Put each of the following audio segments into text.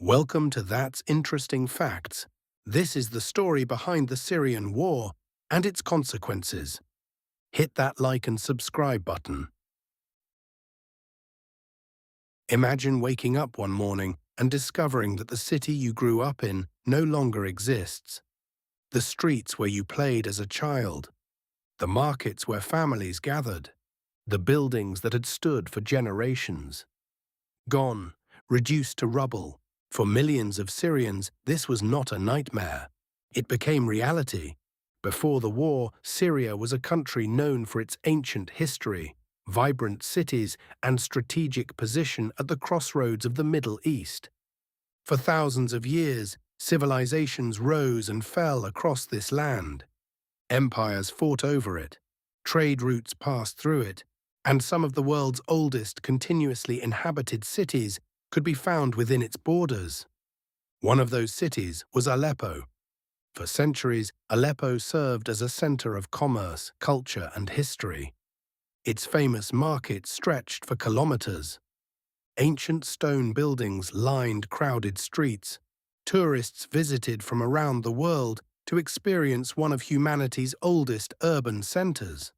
Welcome to That's Interesting Facts. This is the story behind the Syrian war and its consequences. Hit that like and subscribe button. Imagine waking up one morning and discovering that the city you grew up in no longer exists. The streets where you played as a child, the markets where families gathered, the buildings that had stood for generations. Gone, reduced to rubble. For millions of Syrians, this was not a nightmare. It became reality. Before the war, Syria was a country known for its ancient history, vibrant cities, and strategic position at the crossroads of the Middle East. For thousands of years, civilizations rose and fell across this land. Empires fought over it, trade routes passed through it, and some of the world's oldest continuously inhabited cities could be found within its borders. One of those cities was Aleppo. For centuries, Aleppo served as a center of commerce, culture, and history. Its famous markets stretched for kilometers. Ancient stone buildings lined crowded streets. Tourists visited from around the world to experience one of humanity's oldest urban centers.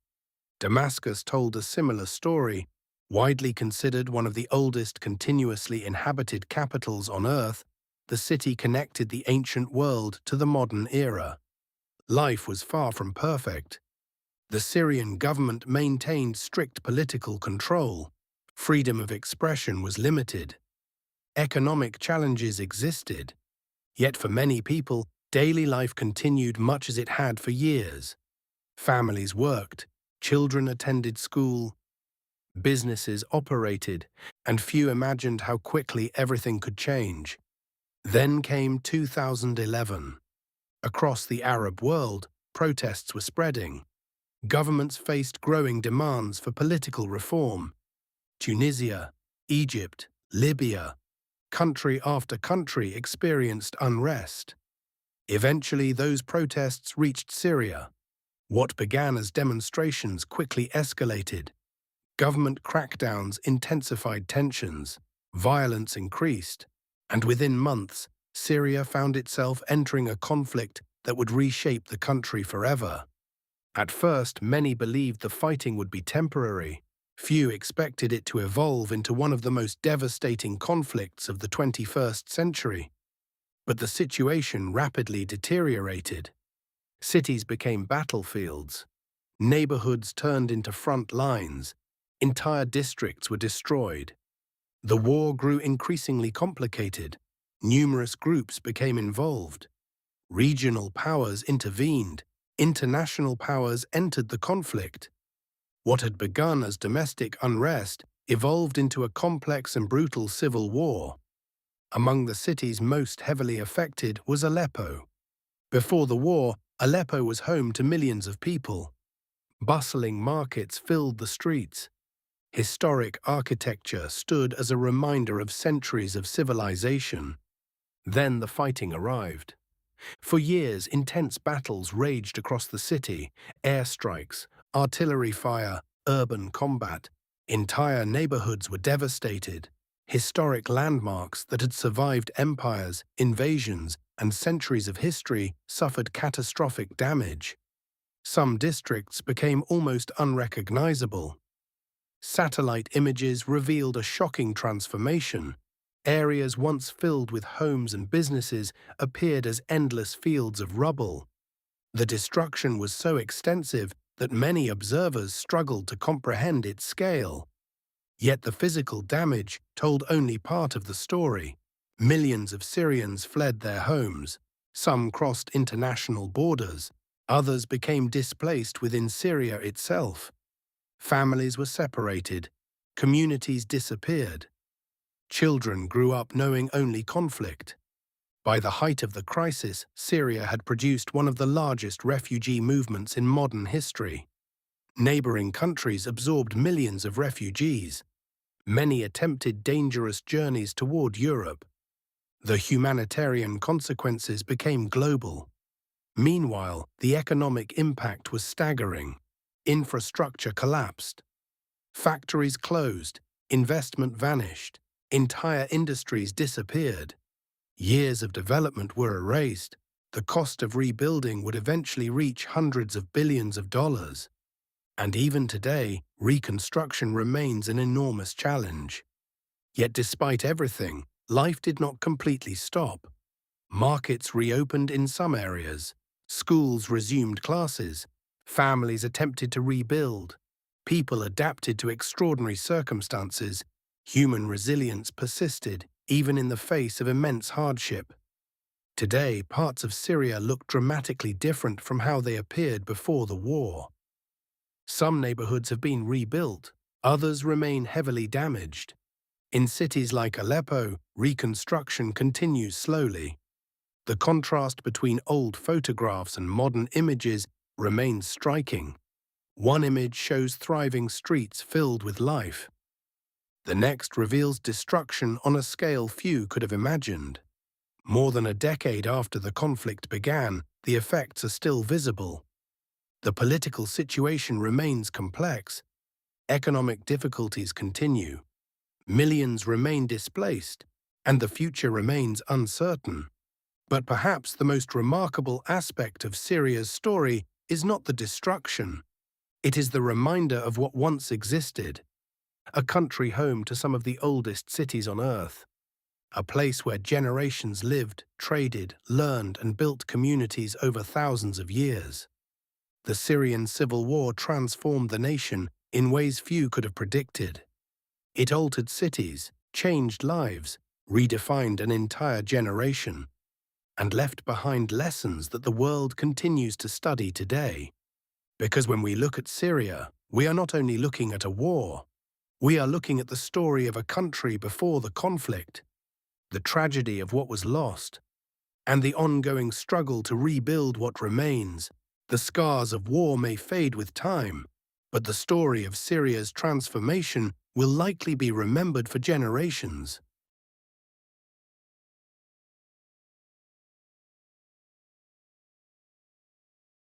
Damascus told a similar story. Widely considered one of the oldest continuously inhabited capitals on Earth, the city connected the ancient world to the modern era. Life was far from perfect. The Syrian government maintained strict political control. Freedom of expression was limited. Economic challenges existed. Yet for many people, daily life continued much as it had for years. Families worked, children attended school, businesses operated, and few imagined how quickly everything could change. Then came 2011. Across the Arab world, protests were spreading. Governments faced growing demands for political reform. Tunisia, Egypt, Libya, country after country experienced unrest. Eventually, those protests reached Syria. What began as demonstrations quickly escalated. Government crackdowns intensified tensions, violence increased, and within months, Syria found itself entering a conflict that would reshape the country forever. At first, many believed the fighting would be temporary. Few expected it to evolve into one of the most devastating conflicts of the 21st century. But the situation rapidly deteriorated. Cities became battlefields. Neighborhoods turned into front lines. Entire districts were destroyed. The war grew increasingly complicated. Numerous groups became involved. Regional powers intervened. International powers entered the conflict. What had begun as domestic unrest evolved into a complex and brutal civil war. Among the cities most heavily affected was Aleppo. Before the war, Aleppo was home to millions of people. Bustling markets filled the streets. Historic architecture stood as a reminder of centuries of civilization. Then the fighting arrived. For years, intense battles raged across the city, airstrikes, artillery fire, urban combat. Entire neighborhoods were devastated. Historic landmarks that had survived empires, invasions, and centuries of history suffered catastrophic damage. Some districts became almost unrecognizable. Satellite images revealed a shocking transformation. Areas once filled with homes and businesses appeared as endless fields of rubble. The destruction was so extensive that many observers struggled to comprehend its scale. Yet the physical damage told only part of the story. Millions of Syrians fled their homes. Some crossed international borders. Others became displaced within Syria itself. Families were separated. Communities disappeared. Children grew up knowing only conflict. By the height of the crisis, Syria had produced one of the largest refugee movements in modern history. Neighboring countries absorbed millions of refugees. Many attempted dangerous journeys toward Europe. The humanitarian consequences became global. Meanwhile, the economic impact was staggering. Infrastructure collapsed. Factories closed. Investment vanished. Entire industries disappeared. Years of development were erased. The cost of rebuilding would eventually reach hundreds of billions of dollars. And even today, reconstruction remains an enormous challenge. Yet despite everything, life did not completely stop. Markets reopened in some areas, schools resumed classes, families attempted to rebuild, people adapted to extraordinary circumstances, human resilience persisted even in the face of immense hardship. Today, parts of Syria look dramatically different from how they appeared before the war. Some neighborhoods have been rebuilt, others remain heavily damaged. In cities like Aleppo, reconstruction continues slowly. The contrast between old photographs and modern images remains striking. One image shows thriving streets filled with life. The next reveals destruction on a scale few could have imagined. More than a decade after the conflict began, the effects are still visible. The political situation remains complex. Economic difficulties continue. Millions remain displaced, and the future remains uncertain. But perhaps the most remarkable aspect of Syria's story is not the destruction. It is the reminder of what once existed, a country home to some of the oldest cities on earth, a place where generations lived, traded, learned, and built communities over thousands of years. The Syrian civil war transformed the nation in ways few could have predicted. It altered cities, changed lives, redefined an entire generation, and left behind lessons that the world continues to study today. Because when we look at Syria, we are not only looking at a war, we are looking at the story of a country before the conflict, the tragedy of what was lost, and the ongoing struggle to rebuild what remains. The scars of war may fade with time, but the story of Syria's transformation will likely be remembered for generations.